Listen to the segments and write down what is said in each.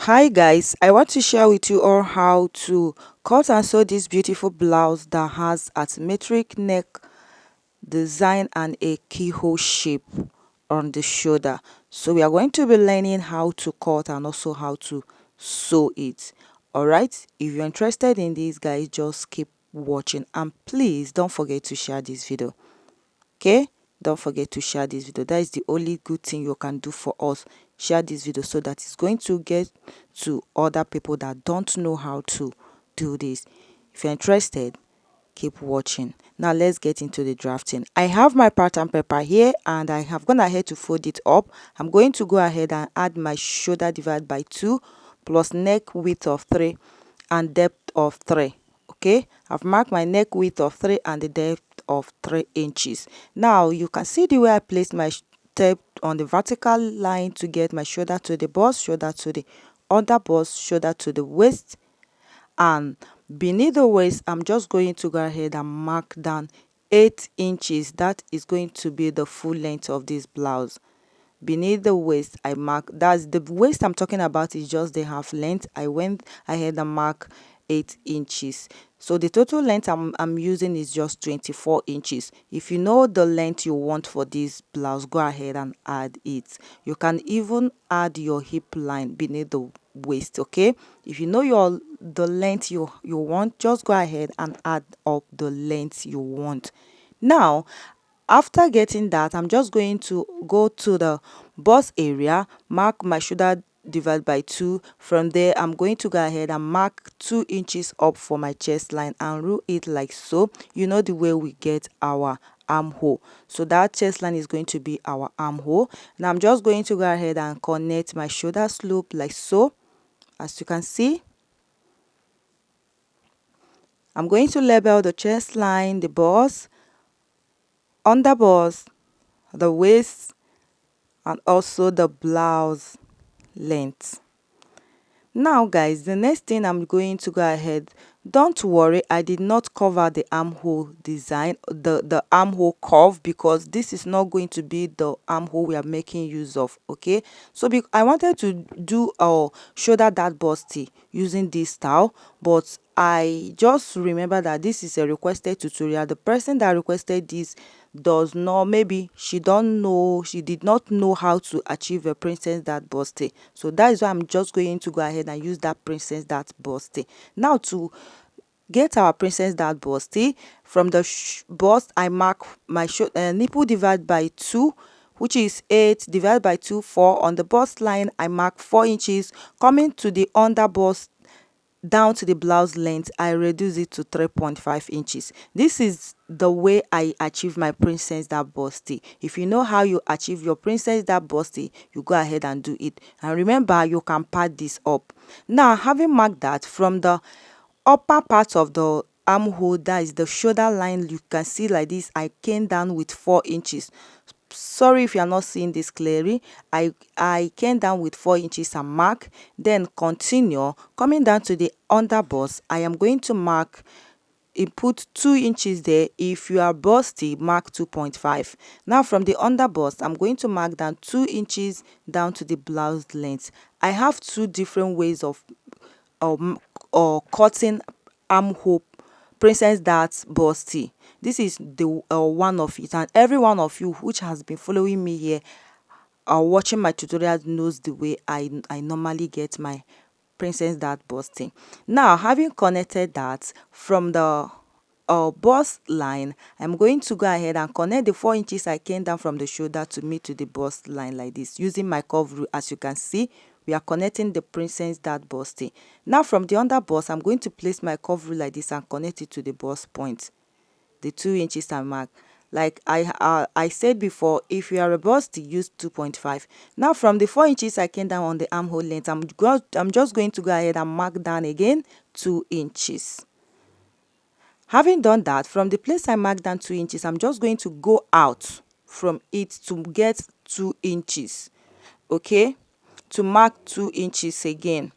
Hi guys, I want to share with you all how to cut and sew this beautiful blouse that has asymmetric neck design and a keyhole shape on the shoulder. So we are going to be learning how to cut and also how to sew it. Alright, if you're interested in this guys, just keep watching and please don't forget to share this video. Okay, don't forget to share this video. That is the only good thing you can do for us. Share this video so that it's going to get to other people that don't know how to do this. If you're interested, keep watching. Now let's get into the drafting. I have my pattern paper here and I have gone ahead to fold it up. I'm going to go ahead and add my shoulder divided by 2 plus neck width of 3 and depth of 3. Okay, I've marked my neck width of 3 and the depth of 3 inches. Now you can see the way I placed my tape on the vertical line to get my shoulder to the bust, shoulder to the under bust, shoulder to the waist, and beneath the waist I'm just going to go ahead and mark down 8 inches. That is going to be the full length of this blouse. Beneath the waist I mark, that's the waist I'm talking about, is just the half length. I went ahead and mark 8 inches. So the total length I'm using is just 24 inches. If you know the length you want for this blouse, go ahead and add it. You can even add your hip line beneath the waist. Okay, if you know the length you want, just go ahead and add up the length you want. Now after getting that, I'm just going to go to the bust area, mark my shoulder divided by 2. From there I'm going to go ahead and mark 2 inches up for my chest line and rule it like so. You know the way we get our armhole, so that chest line is going to be our armhole. Now I'm just going to go ahead and connect my shoulder slope like so. As you can see, I'm going to label the chest line, the bust, under bust, the waist, and also the blouse length. Now guys, the next thing I'm going to go ahead, don't worry, I did not cover the armhole design, the armhole curve, because this is not going to be the armhole we are making use of. Okay, so I wanted to do a shoulder dart busty using this style, but I just remember that this is a requested tutorial. The person that requested this does not, maybe she did not know how to achieve a princess dart busty, so that is why I'm just going to go ahead and use that princess dart busty. Now to get our princess dart busty, from the bust I mark my nipple divided by 2, which is 8 divided by 2, 4. On the bust line I mark 4 inches. Coming to the under bust down to the blouse length, I reduce it to 3.5 inches. This is the way I achieve my princess dart busty. If you know how you achieve your princess dart busty, you go ahead and do it. And remember, you can pad this up. Now, having marked that, from the upper part of the armhole, that is the shoulder line, you can see like this, I came down with 4 inches. Sorry if you are not seeing this clearly. I came down with 4 inches and mark, then continue coming down to the under bust. I am going to mark, put 2 inches there. If you are busty, mark 2.5. Now from the under bust I'm going to mark down 2 inches down to the blouse length. I have 2 different ways of cutting armhole princess dart busty. This is the one of it, and every one of you which has been following me here watching my tutorials knows the way I normally get my princess dart busting. Now having connected that, from the bust line I'm going to go ahead and connect the 4 inches I came down from the shoulder to meet to the bust line like this, using my curve rule. As you can see, we are connecting the princess dart busting. Now from the under bust I'm going to place my curve rule like this and connect it to the bust point, the 2 inches I mark. Like I said before, if you are a bust, use 2.5. Now from the 4 inches I came down on the armhole length, I'm just going to go ahead and mark down again 2 inches. Having done that, from the place I marked down 2 inches, I'm just going to go out from it to get 2 inches. Okay, to mark 2 inches again.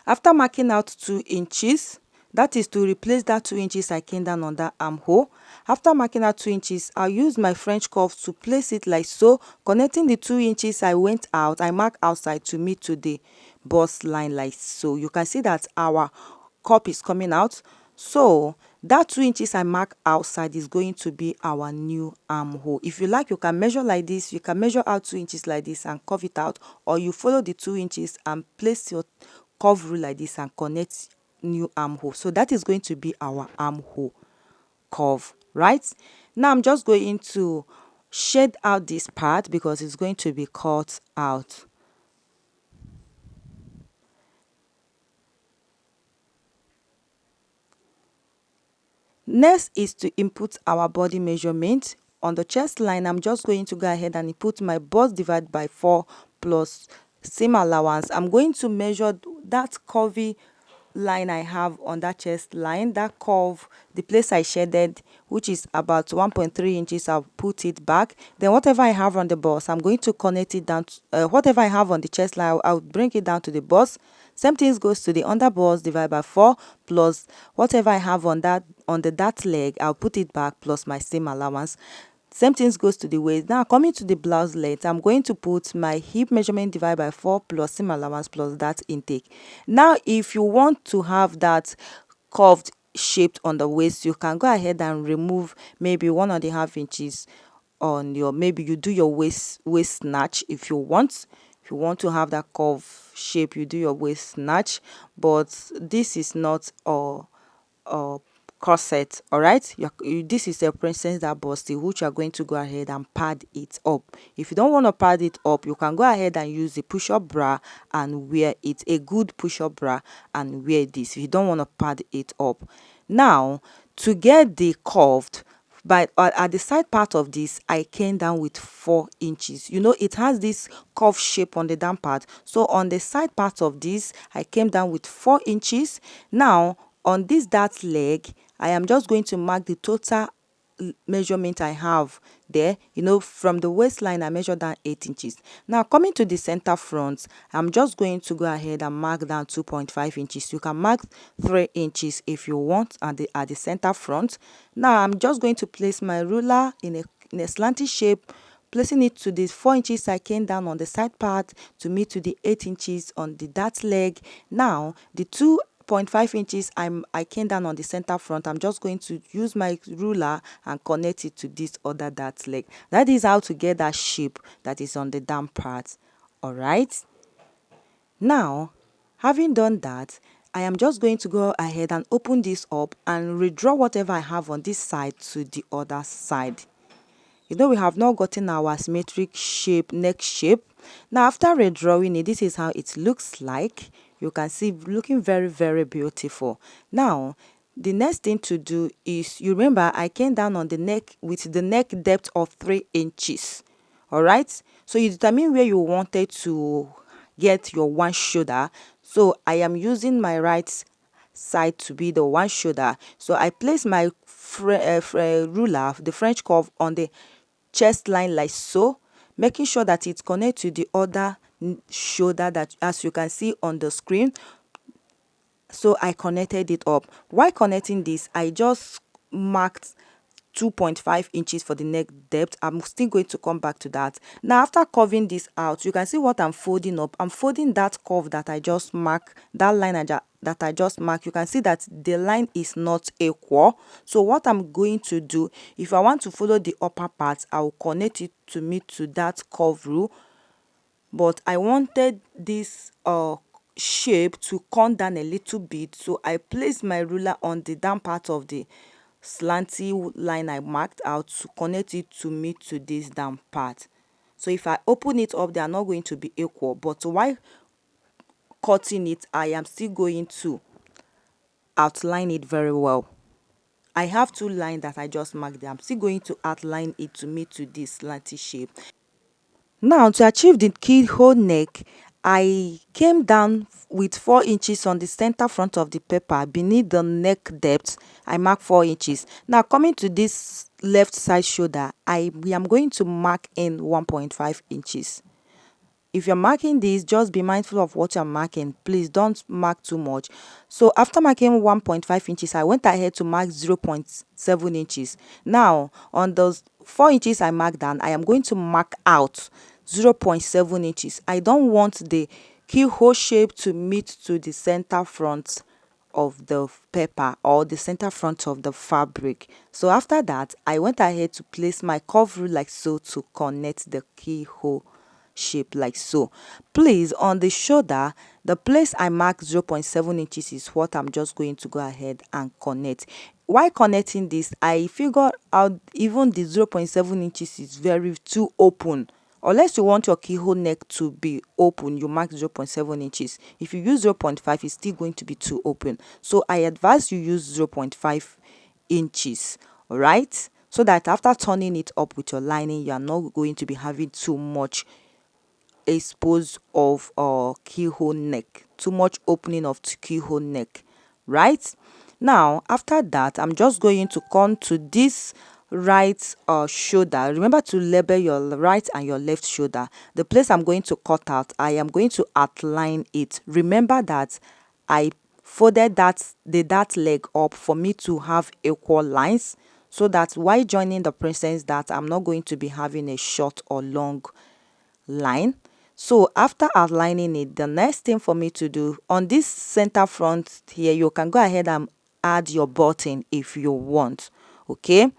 After marking out 2 inches, That is to replace that 2 inches I came down on that armhole. After marking that 2 inches, I'll use my French curve to place it like so, connecting the 2 inches I went out, I mark outside to meet to the bust line like so. You can see that our cup is coming out. So that 2 inches I mark outside is going to be our new armhole. If you like, you can measure like this. You can measure out 2 inches like this and curve it out, or you follow the 2 inches and place your curve rule like this and connect new armhole. So that is going to be our armhole curve, right? Now I'm just going to shade out this part because it's going to be cut out. Next is to input our body measurement. On the chest line, I'm just going to go ahead and input my bust divided by 4 plus seam allowance. I'm going to measure that curvy line I have on that chest line, that curve, the place I shaded, which is about 1.3 inches. I'll put it back. Then whatever I have on the bust, I'm going to connect it down to, whatever I have on the chest line, I'll bring it down to the bust. Same thing goes to the under bust divided by 4 plus whatever I have on the that leg, I'll put it back plus my seam allowance. Same thing goes to the waist. Now coming to the blouse length, I'm going to put my hip measurement divided by 4 plus seam allowance plus that intake. Now if you want to have that curved shaped on the waist, you can go ahead and remove maybe 1.5 inches on your, maybe you do your waist snatch if you want. If you want to have that curve shape, you do your waist snatch, but this is not a corset. All right, this is a princess that busty, which you are going to go ahead and pad it up. If you don't want to pad it up, you can go ahead and use the push-up bra and wear it, a good push-up bra, and wear this if you don't want to pad it up. Now to get the curved, but at the side part of this, I came down with 4 inches. You know, it has this curve shape on the down part, so on the side part of this, I came down with 4 inches. Now on this dart leg, I am just going to mark the total measurement I have there. You know, from the waistline I measured down 8 inches. Now coming to the center front, I'm just going to go ahead and mark down 2.5 inches. You can mark 3 inches if you want at the center front. Now I'm just going to place my ruler in a slanty shape, placing it to the 4 inches I came down on the side part to meet to the 8 inches on the dart leg. Now the 2.5 inches I came down on the center front, I'm just going to use my ruler and connect it to this other dart leg. That is how to get that shape that is on the down part. All right, now having done that, I am just going to go ahead and open this up and redraw whatever I have on this side to the other side. You know, we have not gotten our symmetric shape, neck shape. Now after redrawing it, this is how it looks like. You can see looking very, very beautiful. Now the next thing to do is, you remember I came down on the neck with the neck depth of 3 inches. All right, so you determine where you wanted to get your one shoulder. So I am using my right side to be the one shoulder, so I place my ruler, the French curve, on the chest line like so, making sure that it connects to the other shoulder that as you can see on the screen. So I connected it up. While connecting this, I just marked 2.5 inches for the neck depth. I'm still going to come back to that. Now after curving this out, you can see what I'm folding up. I'm folding that curve that I just marked, that line that I just marked. You can see that the line is not equal. So what I'm going to do, if I want to follow the upper part, I will connect it to me to that curve rule, but I wanted this shape to come down a little bit, so I placed my ruler on the down part of the slanty line I marked out to connect it to me to this down part. So if I open it up, they are not going to be equal, but while cutting it, I am still going to outline it very well. I have two lines that I just marked there. I'm still going to outline it to me to this slanty shape. Now to achieve the keyhole neck, I came down with 4 inches on the center front of the paper. Beneath the neck depth, I mark 4 inches. Now coming to this left side shoulder, I am going to mark in 1.5 inches. if you're marking this, just be mindful of what you're marking. Please don't mark too much. So after marking 1.5 inches, I went ahead to mark 0.7 inches. Now on those 4 inches I marked down, I am going to mark out 0.7 inches. I don't want the keyhole shape to meet to the center front of the paper or the center front of the fabric. So after that, I went ahead to place my curve rule like so to connect the keyhole shape like so. Please, on the shoulder, the place I marked 0.7 inches is what I'm just going to go ahead and connect. While connecting this, I figured out even the 0.7 inches is very too open. Unless you want your keyhole neck to be open, you mark 0.7 inches. If you use 0.5, it's still going to be too open. So I advise you use 0.5 inches, all right? So that after turning it up with your lining, you are not going to be having too much expose of keyhole neck, too much opening of keyhole neck, right? Now after that, I'm just going to come to this right shoulder. Remember to label your right and your left shoulder. The place I'm going to cut out, I am going to outline it. Remember that I folded that leg up for me to have equal lines, so that while joining the princess that I'm not going to be having a short or long line. So after outlining it, the next thing for me to do on this center front here, you can go ahead and add your button if you want. Okay,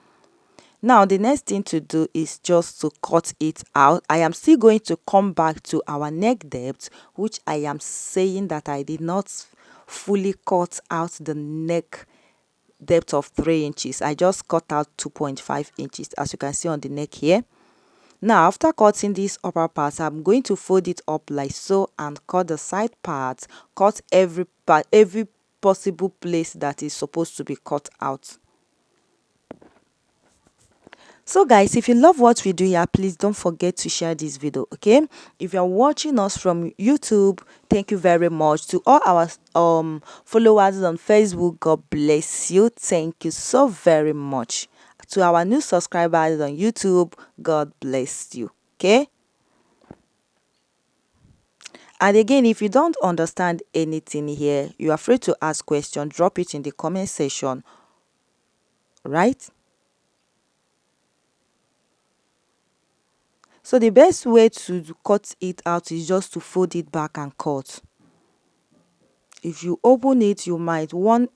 now the next thing to do is just to cut it out. I am still going to come back to our neck depth, which I am saying that I did not fully cut out the neck depth of 3 inches. I just cut out 2.5 inches, as you can see on the neck here. Now after cutting this upper part, I'm going to fold it up like so and cut the side parts. Cut every part, every possible place that is supposed to be cut out. So guys, if you love what we do here, please don't forget to share this video. Okay, if you're watching us from YouTube, thank you very much. To all our followers on Facebook, God bless you. Thank you so very much. To our new subscribers on YouTube, God bless you. Okay, and again, if you don't understand anything here, you are free to ask questions. Drop it in the comment section, right? So the best way to cut it out is just to fold it back and cut. If you open it, you might one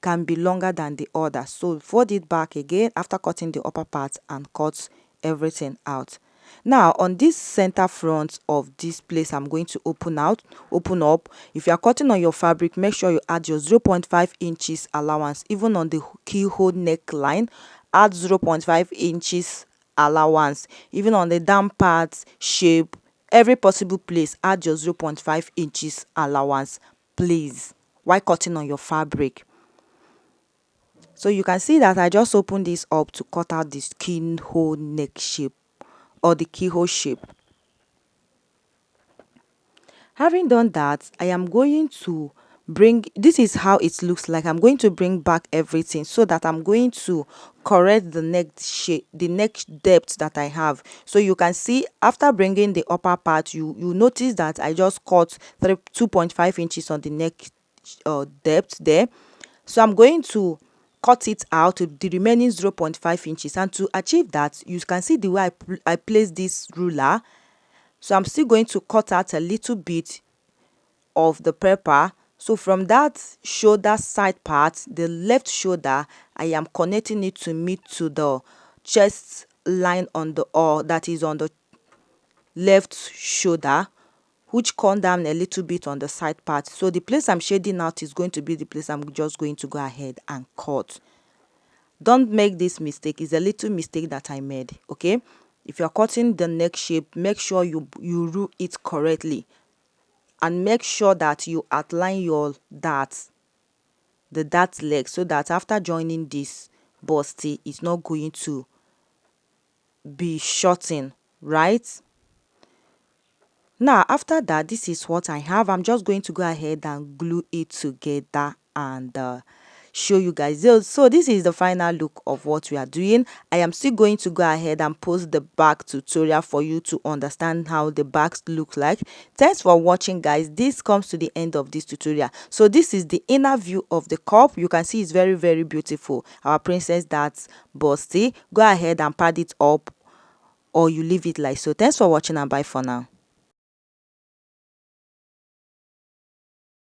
can be longer than the other. So fold it back again after cutting the upper part and cut everything out. Now on this center front of this place, I'm going to open up. If you are cutting on your fabric, make sure you add your 0.5 inches allowance. Even on the keyhole neckline, add 0.5 inches allowance. Even on the down part shape, every possible place, add your 0.5 inches allowance, please, while cutting on your fabric. So you can see that I just opened this up to cut out this keyhole neck shape or the keyhole shape. Having done that, I am going to bring, this is how it looks like. I'm going to bring back everything so that I'm going to correct the neck shape, the neck depth that I have. So you can see after bringing the upper part, you notice that I just cut 2.5 inches on the neck depth there. So I'm going to cut it out to the remaining 0.5 inches, and to achieve that, you can see the way I place this ruler. So I'm still going to cut out a little bit of the paper. So from that shoulder side part, the left shoulder, I am connecting it to meet to the chest line on the, or that is on the left shoulder, which come down a little bit on the side part. So the place I'm shading out is going to be the place I'm just going to go ahead and cut. Don't make this mistake. It's a little mistake that I made. Okay, if you're cutting the neck shape, make sure you rule it correctly, and make sure that you outline your darts, the dart leg, so that after joining this busty, it's not going to be shorting, right? Now after that, this is what I have. I'm just going to go ahead and glue it together and show you guys. So this is the final look of what we are doing. I am still going to go ahead and post the back tutorial for you to understand how the backs look like. Thanks for watching, guys. This comes to the end of this tutorial. So this is the inner view of the cup. You can see it's very, very beautiful. Our princess that's busty. Go ahead and pad it up, or you leave it like so. Thanks for watching and bye for now.